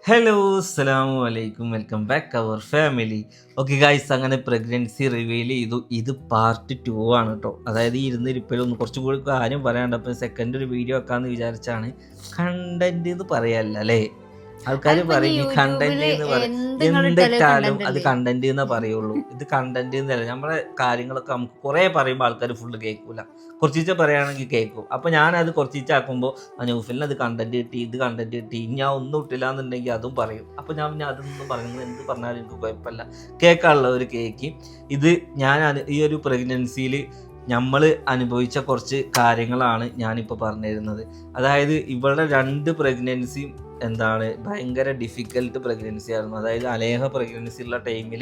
Hello അസ്സലാമു അലൈക്കും, welcome back our family. Okay guys, അങ്ങനെ പ്രഗ്നൻസി റിവീൽ ചെയ്തു. ഇത് പാർട്ട് 2 ആണ് കേട്ടോ. അതായത് ഈ ഇരുന്നിരിപ്പിലൊന്ന് കുറച്ചും കൂടി കാര്യം പറയാണ്ട്, അപ്പം സെക്കൻഡ് ഒരു വീഡിയോ വെക്കാമെന്ന് വിചാരിച്ചാണ്. കണ്ടന്റ് എന്ന് പറയാല്ല അല്ലേ, ആൾക്കാർ പറയും കണ്ടന്റ് എന്ന് പറയും. എന്തിട്ടാലും അത് കണ്ടന്റ് എന്നേ പറയുള്ളൂ. ഇത് കണ്ടന്റ് എന്നല്ല, നമ്മളെ കാര്യങ്ങളൊക്കെ നമുക്ക് കുറേ പറയുമ്പോൾ ആൾക്കാർ ഫുള്ള് കേൾക്കൂല, കുറച്ചിച്ച പറയുകയാണെങ്കിൽ കേൾക്കും. അപ്പോൾ ഞാനത് കുറച്ചിച്ചാക്കുമ്പോൾ ന്യൂഫിലിന് അത് കണ്ടന്റ് കിട്ടി, ഇത് കണ്ടന്റ് കിട്ടി, ഞാൻ ഒന്നും ഇട്ടില്ല എന്നുണ്ടെങ്കിൽ അതും പറയും. അപ്പോൾ ഞാൻ പിന്നെ അതൊന്നും പറയുന്നത് എന്ത് പറഞ്ഞാലും എനിക്ക് കുഴപ്പമില്ല, കേൾക്കാനുള്ള ഒരു കേക്ക്. ഇത് ഞാൻ ഈ ഒരു പ്രഗ്നൻസിയിൽ നമ്മൾ അനുഭവിച്ച കുറച്ച് കാര്യങ്ങളാണ് ഞാനിപ്പോൾ പറഞ്ഞിരുന്നത്. അതായത് ഇവളുടെ 2 പ്രഗ്നൻസിയും ഭയങ്കര ഡിഫിക്കൽട്ട് പ്രഗ്നൻസി ആയിരുന്നു. അതായത് അലേഹ പ്രഗ്നൻസി ഉള്ള ടൈമിൽ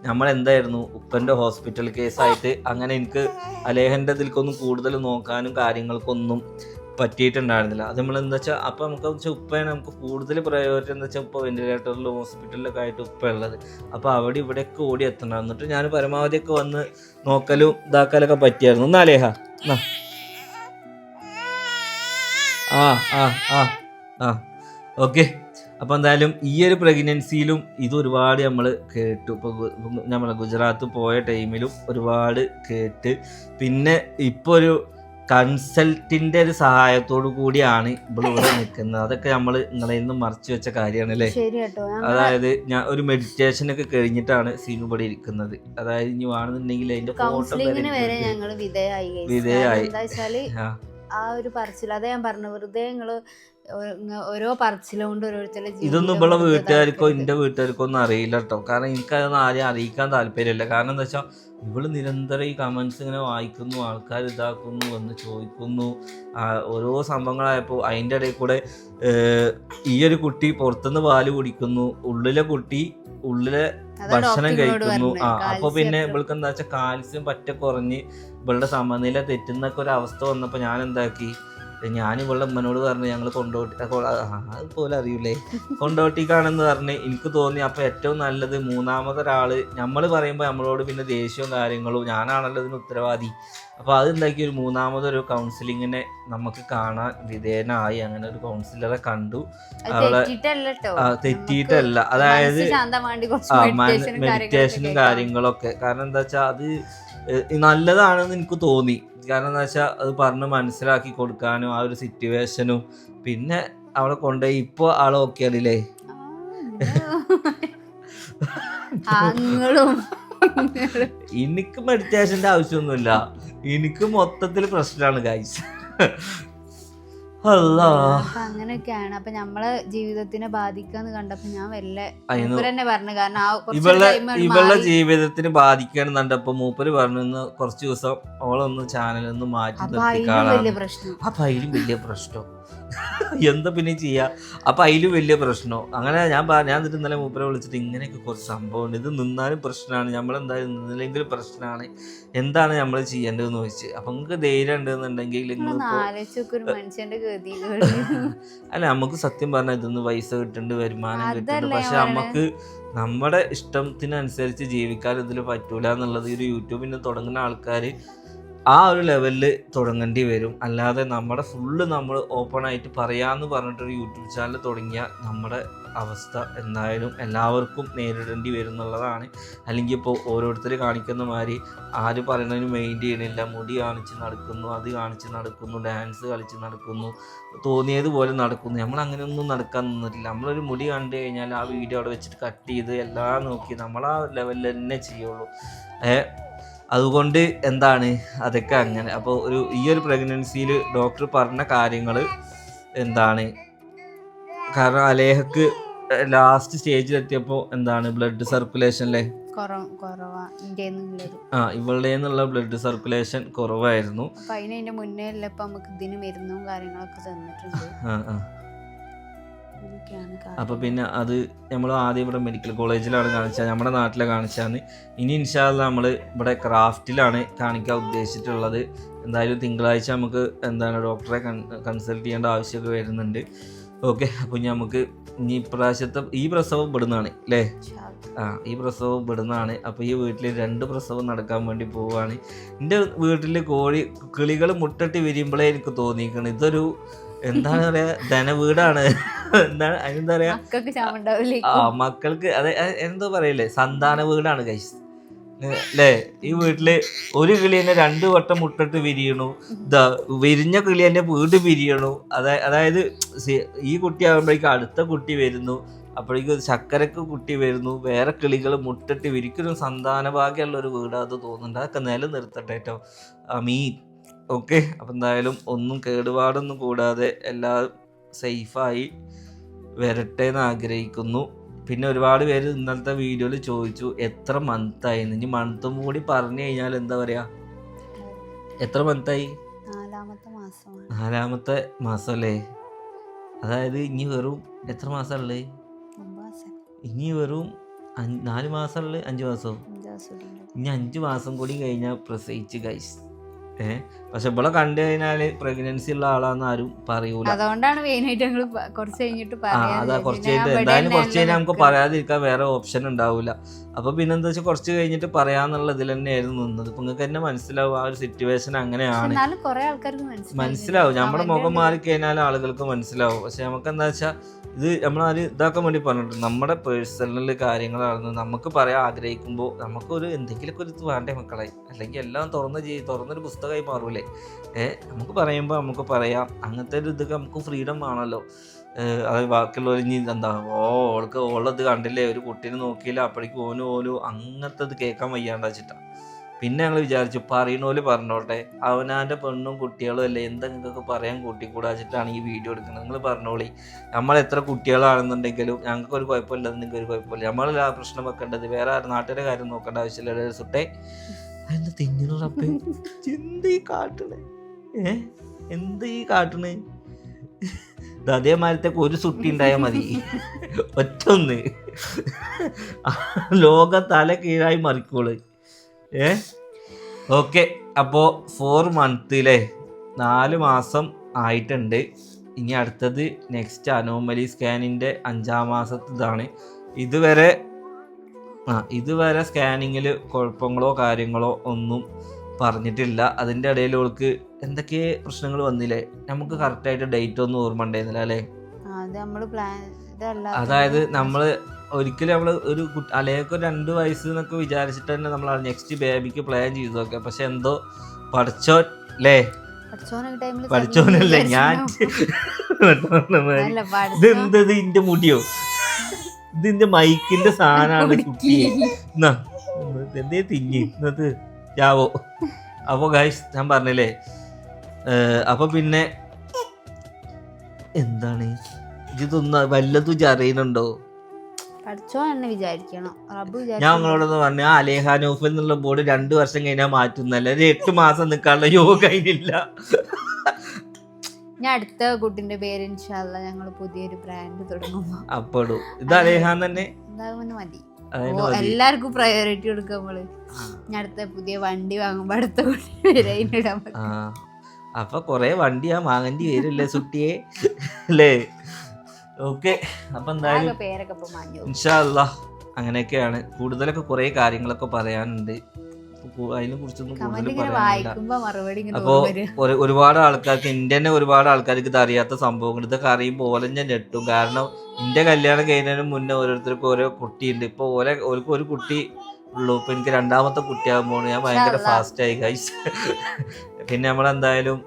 നമ്മൾ എന്തായിരുന്നു, ഉപ്പൻ്റെ ഹോസ്പിറ്റൽ കേസായിട്ട് അങ്ങനെ എനിക്ക് അലേഹൻ്റെ ഇതിലേക്കൊന്നും കൂടുതൽ നോക്കാനും കാര്യങ്ങൾക്കൊന്നും പറ്റിയിട്ടുണ്ടായിരുന്നില്ല. അത് നമ്മൾ എന്താ വെച്ചാൽ അപ്പോൾ നമുക്ക് ഉപ്പയാണ് നമുക്ക് കൂടുതൽ പ്രയോറിറ്റി എന്താ വെച്ചാൽ ഉപ്പ വെന്റിലേറ്ററിലും ഹോസ്പിറ്റലിലൊക്കെ ആയിട്ട് ഉപ്പ ഉള്ളത്. അപ്പോൾ അവിടെ ഇവിടെയൊക്കെ ഓടി എത്തണം. എന്നിട്ട് ഞാൻ പരമാവധിയൊക്കെ വന്ന് നോക്കലും ഇതാക്കലൊക്കെ പറ്റിയായിരുന്നു. ഒന്ന് അലേഹ ആ ആ ആ ആ ഓക്കെ. അപ്പോൾ എന്തായാലും ഈ ഒരു പ്രഗ്നൻസിയിലും ഇത് ഒരുപാട് നമ്മൾ കേട്ടു. ഇപ്പോൾ നമ്മൾ ഗുജറാത്ത് പോയ ടൈമിലും ഒരുപാട് കേട്ട്, പിന്നെ ഇപ്പോൾ ഒരു കൺസൾട്ടിൻ്റെ ഒരു സഹായത്തോടു കൂടിയാണ് ഇവിടെ നിൽക്കുന്നത്. അതൊക്കെ നമ്മൾ നിങ്ങളിൽ നിന്ന് മറച്ചു വെച്ച കാര്യമാണ് അല്ലേ. അതായത് ഞാൻ ഒരു മെഡിറ്റേഷനൊക്കെ കഴിഞ്ഞിട്ടാണ് സീനു ഇവിടെ ഇരിക്കുന്നത്. അതായത് ഇനി വേണമെന്നുണ്ടെങ്കിൽ അതിന്റെ ഫോട്ടോ വിധേയായി. ആ ഒരു പറച്ചിൽ അതാ ഞാൻ പറഞ്ഞു, വെറുതെ നിങ്ങള് ഓരോ പറച്ചിലുകൊണ്ട് ഓരോരുത്തരുടെ ഇതൊന്നും ഇവിടെ വീട്ടുകാർക്കോ എൻ്റെ വീട്ടുകാർക്കോ ഒന്നും അറിയില്ല കേട്ടോ. കാരണം എനിക്കതൊന്നും ആരെയും അറിയിക്കാൻ താല്പര്യമില്ല. കാരണം എന്താ വെച്ചാൽ ഇവള് നിരന്തരം ഈ കമൻസ് ഇങ്ങനെ വായിക്കുന്നു, ആൾക്കാർ ഇതാക്കുന്നു, വന്ന് ചോദിക്കുന്നു, ഓരോ സംഭവങ്ങളായപ്പോൾ അതിൻ്റെ ഇടയിൽ കൂടെ ഈ ഒരു കുട്ടി പുറത്തുനിന്ന് പാല് കുടിക്കുന്നു, ഉള്ളിലെ കുട്ടി ഉള്ളിലെ ഭക്ഷണം കഴിക്കുന്നു. അപ്പോൾ പിന്നെ ഇവൾക്ക് എന്താ വെച്ചാൽ കാൽസ്യം പറ്റ കുറഞ്ഞ് ഇവളുടെ സമനില തെറ്റുന്നൊക്കെ ഒരു അവസ്ഥ വന്നപ്പോൾ ഞാൻ എന്താക്കി, ഞാൻ ഇവളുടെ അമ്മനോട് പറഞ്ഞു ഞങ്ങൾ കൊണ്ടോട്ടി, അതുപോലെ അറിയൂലേ, കൊണ്ടോട്ടിക്കാണെന്ന് പറഞ്ഞ് എനിക്ക് തോന്നി. അപ്പോൾ ഏറ്റവും നല്ലത് മൂന്നാമതൊരാൾ നമ്മൾ പറയുമ്പോൾ നമ്മളോട് പിന്നെ ദേഷ്യവും കാര്യങ്ങളും, ഞാനാണല്ലോ ഇതിന് ഉത്തരവാദി. അപ്പോൾ അതെന്താക്കി ഒരു മൂന്നാമതൊരു കൗൺസിലിങ്ങിനെ നമുക്ക് കാണാൻ വിധേയനായി. അങ്ങനെ ഒരു കൗൺസിലറെ കണ്ടു. അവളെ തെറ്റിയിട്ടല്ല, അതായത് മെഡിറ്റേഷനും കാര്യങ്ങളൊക്കെ. കാരണം എന്താ വെച്ചാൽ അത് നല്ലതാണെന്ന് എനിക്ക് തോന്നി. കാരണം എന്താ വെച്ചാൽ അത് പറഞ്ഞ് മനസ്സിലാക്കി കൊടുക്കാനും ആ ഒരു സിറ്റുവേഷനും, പിന്നെ അവളെ കൊണ്ടുപോയി ഇപ്പോൾ ആൾ ഓക്കെ ആണില്ലേ. എനിക്ക് മെഡിറ്റേഷന്റെ ആവശ്യമൊന്നുമില്ല, എനിക്ക് മൊത്തത്തിൽ പ്രശ്നമാണ് ഗൈസ്. അങ്ങനെയൊക്കെയാണ്. അപ്പൊ നമ്മളെ ജീവിതത്തിനെ ബാധിക്കാന്ന് കണ്ടപ്പോ ഞാൻ പറഞ്ഞു, കാരണം ഇവളുടെ ജീവിതത്തിന് ബാധിക്കാന്ന് കണ്ടപ്പോ മൂപ്പര് പറഞ്ഞു കുറച്ച് ദിവസം അവളൊന്ന് ചാനലൊന്ന് മാറ്റി നിർത്തിക്കാളാണ്. അപ്പൊ അതിലും വലിയ പ്രശ്നം എന്താ പിന്നെ ചെയ്യാ. അപ്പൊ അതിലും വലിയ പ്രശ്നമോ അങ്ങനെ ഞാൻ എന്നിട്ട് ഇന്നലെ മൂപ്പരെ വിളിച്ചിട്ട് ഇങ്ങനെയൊക്കെ കുറച്ച് സംഭവമുണ്ട്, ഇത് നിന്നാലും പ്രശ്നമാണ്, നമ്മളെന്തായാലും നിന്നില്ലെങ്കിലും പ്രശ്നമാണ്, എന്താണ് നമ്മൾ ചെയ്യേണ്ടതെന്ന് ചോദിച്ചു. അപ്പൊ നിങ്ങൾക്ക് ധൈര്യം ഉണ്ടെന്നുണ്ടെങ്കിൽ അല്ല, നമുക്ക് സത്യം പറഞ്ഞാൽ ഇതൊന്ന് പൈസ കിട്ടുന്നുണ്ട്, വരുമാനം കിട്ടുന്നുണ്ട്, പക്ഷെ നമുക്ക് നമ്മുടെ ഇഷ്ടത്തിനനുസരിച്ച് ജീവിക്കാൻ ഇതിൽ പറ്റൂല എന്നുള്ളത് ഈ ഒരു യൂട്യൂബിന് തുടങ്ങുന്ന ആൾക്കാർ ആ ഒരു ലെവലിൽ തുടങ്ങേണ്ടി വരും. അല്ലാതെ നമ്മുടെ ഫുള്ള് നമ്മൾ ഓപ്പൺ ആയിട്ട് പറയാമെന്ന് പറഞ്ഞിട്ടൊരു യൂട്യൂബ് ചാനൽ തുടങ്ങിയ നമ്മുടെ അവസ്ഥ എന്തായാലും എല്ലാവർക്കും നേരിടേണ്ടി വരും എന്നുള്ളതാണ്. അല്ലെങ്കിൽ ഇപ്പോൾ ഓരോരുത്തർ കാണിക്കുന്ന മാതിരി ആര് പറയുന്നതിന് മെയിൻറ്റ് ചെയ്യണില്ല, മുടി കാണിച്ച് നടക്കുന്നു, അത് കാണിച്ച് നടക്കുന്നു, ഡാൻസ് കളിച്ച് നടക്കുന്നു, തോന്നിയതുപോലെ നടക്കുന്നു. നമ്മൾ അങ്ങനെയൊന്നും നടക്കാൻ നിന്നിട്ടില്ല. നമ്മളൊരു മുടി കണ്ടു കഴിഞ്ഞാൽ ആ വീഡിയോ അവിടെ വെച്ചിട്ട് കട്ട് ചെയ്ത് എല്ലാം നോക്കി നമ്മൾ ആ ലെവലിൽ തന്നെ ചെയ്യുള്ളൂ. അതുകൊണ്ട് അതൊക്കെ അങ്ങനെ. അപ്പോൾ ഈ ഒരു പ്രഗ്നൻസിയിൽ ഡോക്ടർ പറഞ്ഞ കാര്യങ്ങൾ കാരണം അലേഹക്ക് ലാസ്റ്റ് സ്റ്റേജിലെത്തിയപ്പോൾ ബ്ലഡ് സർക്കുലേഷനിലെ ഇവളുടെ നിന്നുള്ള ബ്ലഡ് സർക്കുലേഷൻ കുറവായിരുന്നു. അപ്പോൾ പിന്നെ അത് നമ്മൾ ആദ്യം ഇവിടെ മെഡിക്കൽ കോളേജിലാണ് കാണിച്ചത്, നമ്മുടെ നാട്ടിലെ കാണിച്ചാന്ന്. ഇനി ഇൻഷാ അല്ലാഹ് നമ്മൾ ഇവിടെ ക്രാഫ്റ്റിലാണ് കാണിക്കാൻ ഉദ്ദേശിച്ചിട്ടുള്ളത്. എന്തായാലും തിങ്കളാഴ്ച നമുക്ക് ഡോക്ടറെ കൺസൾട്ട് ചെയ്യേണ്ട ആവശ്യമൊക്കെ വരുന്നുണ്ട്. ഓക്കെ. അപ്പോൾ നമുക്ക് ഇനി ഇപ്രാവശ്യത്തെ ഈ പ്രസവം ഇവിടുന്നാണ് അല്ലേ, ഈ പ്രസവം ഇവിടുന്നാണ്. അപ്പോൾ ഈ വീട്ടിൽ 2 പ്രസവം നടക്കാൻ വേണ്ടി പോവുകയാണ്. എൻ്റെ വീട്ടിൽ കിളികൾ മുട്ടട്ടി വിരിയുമ്പോഴേ എനിക്ക് തോന്നിയിരിക്കണം ഇതൊരു എന്താണ് പറയാ, ധനവീടാണ്. എന്താണ് അതിനെന്താ പറയാ, മക്കൾക്ക് ക്ഷാമുണ്ടാവില്ലേ? മക്കൾക്ക് അതെ എന്തോ പറയില്ലേ, സന്താന വീടാണ് ഗൈസ് അല്ലേ. ഈ വീട്ടില് ഒരു കിളി തന്നെ 2 വട്ടം മുട്ടിട്ട് വിരിയണു, വിരിഞ്ഞ കിളി തന്നെ വീണ്ടും വിരിയണു. അതായത് ഈ കുട്ടി ആകുമ്പോഴേക്കും അടുത്ത കുട്ടി വരുന്നു, അപ്പോഴേക്കും ചക്കരക്ക് കുട്ടി വരുന്നു, വേറെ കിളികൾ മുട്ടിട്ട് വിരിക്കുന്ന സന്താന ഭാഗ്യമുള്ള ഒരു വീട് അത് തോന്നുന്നുണ്ട്. അതൊക്കെ നിലനിർത്തട്ടെ കേട്ടോ, മീൻ. ഓക്കെ, അപ്പം എന്തായാലും ഒന്നും കേടുപാടൊന്നും കൂടാതെ എല്ലാം സേഫായി വരട്ടെ എന്ന് ആഗ്രഹിക്കുന്നു. പിന്നെ ഒരുപാട് പേര് ഇന്നലത്തെ വീഡിയോയിൽ ചോദിച്ചു എത്ര മന്തായി. ഇനി മന്തും കൂടി പറഞ്ഞു കഴിഞ്ഞാൽ എന്താ പറയാ, എത്ര മന്തായി? 4ാമത്തെ മാസം അല്ലേ. അതായത് ഇനി വെറും എത്ര മാസമുള്ളത്? ഇനി വെറും 4 മാസമുള്ളത്, 5 മാസം. ഇനി 5 മാസം കൂടി കഴിഞ്ഞാൽ പ്രസവിച്ച് ഗൈസ്. പക്ഷെ ഇവിടെ കണ്ടു കഴിഞ്ഞാല് പ്രഗ്നൻസി ഉള്ള ആളാന്ന് ആരും പറയൂല. അതുകൊണ്ടാണ് മെയിനായിട്ട് ഞങ്ങൾ കുറച്ച് കഴിഞ്ഞിട്ട് അതാ കുറച്ച് കഴിഞ്ഞിട്ട് എന്തായാലും കുറച്ച് കഴിഞ്ഞാൽ നമുക്ക് പറയാതിരിക്കാൻ വേറെ ഓപ്ഷൻ ഉണ്ടാവില്ല. അപ്പൊ പിന്നെന്താ വെച്ചാൽ കുറച്ച് കഴിഞ്ഞിട്ട് പറയാന്നുള്ള ഇതിൽ തന്നെയായിരുന്നു നിന്നത്. ഇപ്പൊ നിങ്ങൾക്ക് തന്നെ മനസ്സിലാവും ആ ഒരു സിറ്റുവേഷൻ അങ്ങനെയാണ്. മനസ്സിലാവും, നമ്മുടെ മുഖം മാറി കഴിഞ്ഞാൽ ആളുകൾക്ക് മനസ്സിലാവും. പക്ഷെ നമുക്ക് എന്താ വെച്ചാൽ ഇത് നമ്മളാരും ഇതാക്കാൻ വേണ്ടി പറഞ്ഞിട്ടുണ്ട്, നമ്മുടെ പേഴ്സണൽ കാര്യങ്ങളാണ്. നമുക്ക് പറയാൻ ആഗ്രഹിക്കുമ്പോൾ നമുക്കൊരു എന്തെങ്കിലുമൊക്കെ ഒരു ഇത് വേണ്ടേ മക്കളെ, അല്ലെങ്കിൽ എല്ലാം തുറന്നൊരു പുസ്തകമായി മാറൂലേ. നമുക്ക് പറയുമ്പോൾ നമുക്ക് പറയാം, അങ്ങനത്തെ ഒരു ഇതൊക്കെ നമുക്ക് ഫ്രീഡം ആണല്ലോ. അതായത് ബാക്കിയുള്ളവർ ഇനി എന്താ ഓളത് കണ്ടില്ലേ, ഒരു കുട്ടീനെ നോക്കിയില്ല അപ്പോഴേക്കും ഓനും അങ്ങനത്തെ ഇത് കേൾക്കാൻ വയ്യാണ്ട് വെച്ചിട്ടാണ്. പിന്നെ ഞങ്ങൾ വിചാരിച്ചു പറയണോല് പറഞ്ഞോട്ടെ, അവനാൻ്റെ പെണ്ണും കുട്ടികളും അല്ലേ, എന്തെങ്കിലുമൊക്കെ പറയാൻ കൂട്ടിക്കൂടാച്ചിട്ടാണ് ഈ വീഡിയോ എടുക്കുന്നത്. നിങ്ങൾ പറഞ്ഞോളി, നമ്മൾ എത്ര കുട്ടികളാണെന്നുണ്ടെങ്കിലും ഞങ്ങൾക്ക് ഒരു കുഴപ്പമില്ല, നിങ്ങൾക്ക് ഒരു കുഴപ്പമില്ല. നമ്മളല്ല പ്രശ്നം വെക്കേണ്ടത്, വേറെ നാട്ടിലെ കാര്യം നോക്കേണ്ട ആവശ്യമില്ല. സുട്ടേ എന്താ തിന്നുറപ്പേ, എന്ത് ഈ കാട്ടണേ, എന്ത് ഈ കാട്ടണേ. അതേമാരത്തേക്ക് ഒരു സുട്ടി ഉണ്ടായാൽ മതി, ഒറ്റൊന്ന് ലോക തല കീഴായി മറിക്കോള്. ഓക്കെ, അപ്പോൾ 4 മന്തിലെ 4 മാസം ആയിട്ടുണ്ട്. ഇനി അടുത്തത് നെക്സ്റ്റ് അനോമലി സ്കാനിൻ്റെ 5ാം മാസത്തിലാണ്. ഇതുവരെ സ്കാനിങ്ങിൽ കുഴപ്പങ്ങളോ കാര്യങ്ങളോ ഒന്നും പറഞ്ഞിട്ടില്ല. അതിൻ്റെ ഇടയിൽ അവൾക്ക് എന്തൊക്കെ പ്രശ്നങ്ങൾ വന്നില്ലേ, നമുക്ക് കറക്റ്റായിട്ട് ഡേറ്റ് ഒന്നും ഓർമ്മ ഉണ്ടായിരുന്നില്ല അല്ലേ. അതായത് നമ്മൾ ഒരിക്കലും നമ്മൾ ഒരു അല്ലെങ്കിൽ 2 വയസ്സ് എന്നൊക്കെ വിചാരിച്ചിട്ട് തന്നെ നമ്മൾ നെക്സ്റ്റ് ബേബിക്ക് പ്ലാൻ ചെയ്തു നോക്കെ. പക്ഷെ എന്തോ പഠിച്ചോൻ അല്ലേ, പഠിച്ചോനല്ലേ ഞാൻ. ഇതെന്തത് ഇന്റെ മുടിയോ, ഇതിന്റെ മൈക്കിന്റെ സാധനമാണ് കുട്ടി, എന്തേ തിങ്ങി ഇന്നത് ചാവോ. അപ്പോൾ ഗൈസ് ഞാൻ പറഞ്ഞില്ലേ, അപ്പോൾ പിന്നെ എന്താണ് ഇതൊന്നും വല്ലതും അറിയുന്നുണ്ടോ? ഞാൻ നിങ്ങളോടൊന്ന് പറഞ്ഞു, ആ അലേഹാനോഫ് എന്നുള്ള ബോർഡ് 2 വർഷം കഴിഞ്ഞാൽ മാറ്റുന്നല്ല, 8 മാസം നിൽക്കാനുള്ള യോഗ കഴിഞ്ഞില്ല. ഞാൻ അടുത്ത കുട്ടിന്റെ പേര് ഇൻഷാല്ലാ ഞങ്ങൾ പുതിയൊരു ബ്രാൻഡ് തുടങ്ങുമ്പോ അപ്പോഴും ഇത് അലേഹാൻ തന്നെ മതി. എല്ലാവർക്കും പ്രയോറിറ്റി കൊടുക്കുമ്പോള് ഞാൻ അടുത്ത പുതിയ വണ്ടി വാങ്ങുമ്പോ അടുത്ത കുട്ടി. അപ്പൊ കൊറേ വണ്ടി വാങ്ങേണ്ടി വരില്ലേ സുട്ടിയെ അല്ലേ. ഓക്കെ, അപ്പൊ എന്തായാലും ഇൻഷാ അല്ലാഹ് അങ്ങനെയൊക്കെയാണ്. കൂടുതലൊക്കെ കുറെ കാര്യങ്ങളൊക്കെ പറയാനുണ്ട്, അതിനെ കുറിച്ചൊന്നും കൂടുതൽ പറയാനില്ല. അപ്പോൾ ഒരുപാട് ആൾക്കാർക്ക്, എൻ്റെ തന്നെ ഒരുപാട് ആൾക്കാർക്ക് ഇത് അറിയാത്ത സംഭവങ്ങൾ, ഇതൊക്കെ അറിയുമ്പോൾ ഓലെ ഞാൻ ഞെട്ടും. കാരണം എൻ്റെ കല്യാണം കഴിഞ്ഞതിന് മുന്നേ ഓരോരുത്തർക്കും ഓരോ കുട്ടിയുണ്ട്. ഇപ്പോൾ ഓർക്ക് ഒരു കുട്ടി ഉള്ളൂ. ഇപ്പൊ എനിക്ക് 2ാമത്തെ കുട്ടിയാകുമ്പോൾ ഞാൻ ഭയങ്കര ഫാസ്റ്റായി ഗൈസ്. പിന്നെ നമ്മളെന്തായാലും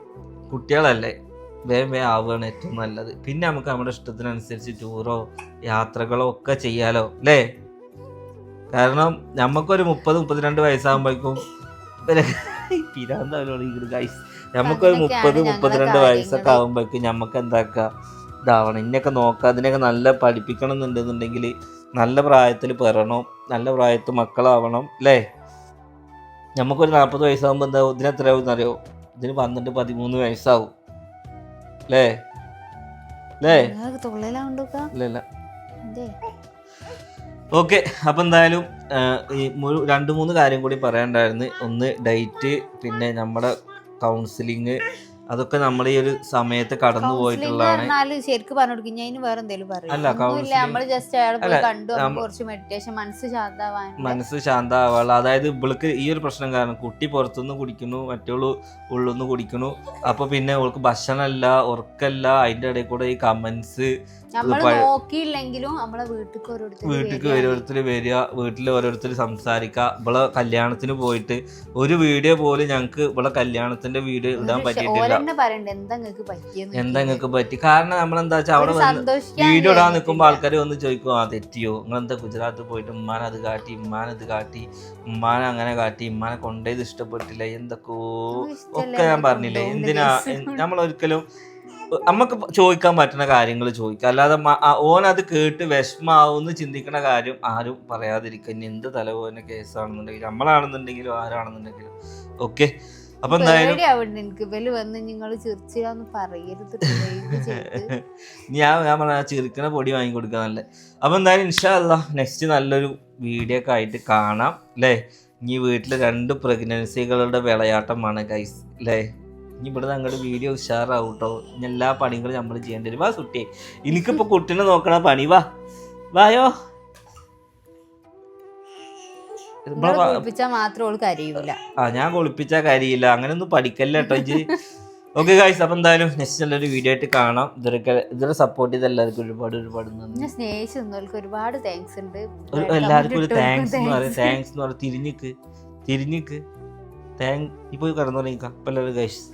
കുട്ടികളല്ലേ, വേഗം ആവുകയാണ് ഏറ്റവും നല്ലത്. പിന്നെ നമുക്ക് നമ്മുടെ ഇഷ്ടത്തിനനുസരിച്ച് ടൂറോ യാത്രകളോ ഒക്കെ ചെയ്യാലോ അല്ലേ. കാരണം നമുക്കൊരു 30-32 വയസ്സാകുമ്പോഴേക്കും ഗൈസ്, നമുക്കൊരു 30-32 വയസ്സൊക്കെ ആകുമ്പോഴേക്കും നമുക്ക് എന്താക്കുക ഇതാവണം, ഇന്നൊക്കെ നോക്കുക, അതിനൊക്കെ നല്ല പഠിപ്പിക്കണം എന്നുണ്ടെന്നുണ്ടെങ്കിൽ നല്ല പ്രായത്തിൽ പെറണം, നല്ല പ്രായത്തിൽ മക്കളാവണം അല്ലേ. നമുക്കൊരു 40 വയസ്സാകുമ്പോൾ എന്താ ഇതിന് എത്രയാവും എന്നറിയോ, ഇതിന് 12-13 വയസ്സാവും അല്ലേ. ഇല്ല. ഓക്കെ, അപ്പം എന്തായാലും ഈ 2-3 കാര്യം കൂടി പറയാനുണ്ടായിരുന്നു. ഒന്ന് ഡേറ്റ്, പിന്നെ നമ്മുടെ കൗൺസിലിങ്, അതൊക്കെ നമ്മൾ ഈ ഒരു സമയത്ത് കടന്നു പോയിട്ടുള്ളതാണ്. ശരിക്കും പറഞ്ഞു കൊടുക്കും. ഞാൻ വേറെ എന്തെങ്കിലും അല്ല, നമ്മള് ജസ്റ്റ് അയാൾ പോയി കണ്ടു, കുറച്ച് മെഡിറ്റേഷൻ, മനസ്സ് ശാന്തമാവാനുള്ള. അതായത് ഇവൾക്ക് ഈ ഒരു പ്രശ്നം കാരണം കുട്ടി പുറത്തുനിന്ന് കുടിക്കുന്നു, മറ്റുള്ള ഉള്ളിന്ന് കുടിക്കുന്നു. അപ്പൊ പിന്നെ അവൾക്ക് ഭക്ഷണമല്ല, ഉറക്കല്ല, അതിന്റെ ഇടയിൽ കൂടെ ഈ കമന്റ്സ് നോക്കിയില്ലെങ്കിലും നമ്മളെ വീട്ടിലേക്ക് ഓരോരുത്തർ വരിക, വീട്ടിൽ ഓരോരുത്തർ സംസാരിക്കുക. ഇവിടെ കല്യാണത്തിന് പോയിട്ട് ഒരു വീഡിയോ പോലും ഞങ്ങക്ക് ഇവിടെ കല്യാണത്തിന്റെ വീഡിയോ ഇടാൻ പറ്റിയിട്ടില്ല. എന്താ നിങ്ങൾക്ക് പറ്റി? കാരണം നമ്മളെന്താ വെച്ചാൽ അവിടെ വീഡിയോ ഇടാൻ നിൽക്കുമ്പോൾ ആൾക്കാർ വന്ന് ചോദിക്കും, ആ തെറ്റിയോ, നിങ്ങളെന്താ ഗുജറാത്തിൽ പോയിട്ട് ഉമ്മാനെ അത് കാട്ടി, ഉമ്മാനത് കാട്ടി, ഉമ്മാനെ അങ്ങനെ കാട്ടി, ഉമ്മാനെ കൊണ്ടേത് ഇഷ്ടപ്പെട്ടില്ല, എന്തൊക്കെയോ ഒക്കെ ഞാൻ പറഞ്ഞില്ലേ. എന്തിനാ നമ്മളൊരിക്കലും നമുക്ക് ചോദിക്കാൻ പറ്റുന്ന കാര്യങ്ങൾ ചോദിക്കുക, അല്ലാതെ ഓനത് കേട്ട് വിഷമാവുമെന്ന് ചിന്തിക്കുന്ന കാര്യം ആരും പറയാതിരിക്കുക. ഇനി എന്ത് തലവേദന കേസാണെന്നുണ്ടെങ്കിലും, നമ്മളാണെന്നുണ്ടെങ്കിലും ആരാണെന്നുണ്ടെങ്കിലും. ഓക്കെ, അപ്പൊ എന്തായാലും ഞാൻ പറഞ്ഞ ചിരിക്കണ പൊടി വാങ്ങിക്കൊടുക്കാന്നല്ലേ. അപ്പൊ എന്തായാലും ഇൻഷാ അല്ലാഹ് നെക്സ്റ്റ് നല്ലൊരു വീഡിയോ ഒക്കെ ആയിട്ട് കാണാം അല്ലേ. ഇനി വീട്ടില് 2 പ്രഗ്നൻസികളുടെ വിളയാട്ടമാണ് ഗൈസ് അല്ലേ. ഇനി ഇവിടെ അങ്ങോട്ട് വീഡിയോ ഉഷാറാവും കേട്ടോ. ഇനി എല്ലാ പണികളും നമ്മൾ ചെയ്യേണ്ടി വരും. വാ കുട്ടിയെ, എനിക്കിപ്പോ കുട്ടീനെ നോക്കണ പണി. വായോ. ഞാൻ കുളിപ്പിച്ചാ കരിയില്ല, അങ്ങനെയൊന്നും പഠിക്കല്ല കേട്ടോ ഇജ്ജ്. ഓക്കെ ഗൈസ്, അപ്പൊ എന്തായാലും നെക്സ്റ്റ് നല്ലൊരു വീഡിയോ ആയിട്ട് കാണാം. ഇതൊരു സപ്പോർട്ട് ചെയ്ത എല്ലാവർക്കും ഒരുപാട് നന്ദി. ഒരുപാട് താങ്ക്സ് ഉണ്ട് എല്ലാവർക്കും. ഒരു താങ്ക്സ് എന്ന് പറയാം. തിരിഞ്ഞിക്ക് ഇപ്പൊ കടന്നു തുടങ്ങിക്കാം. അപ്പൊ എല്ലാവരും ഗൈസ്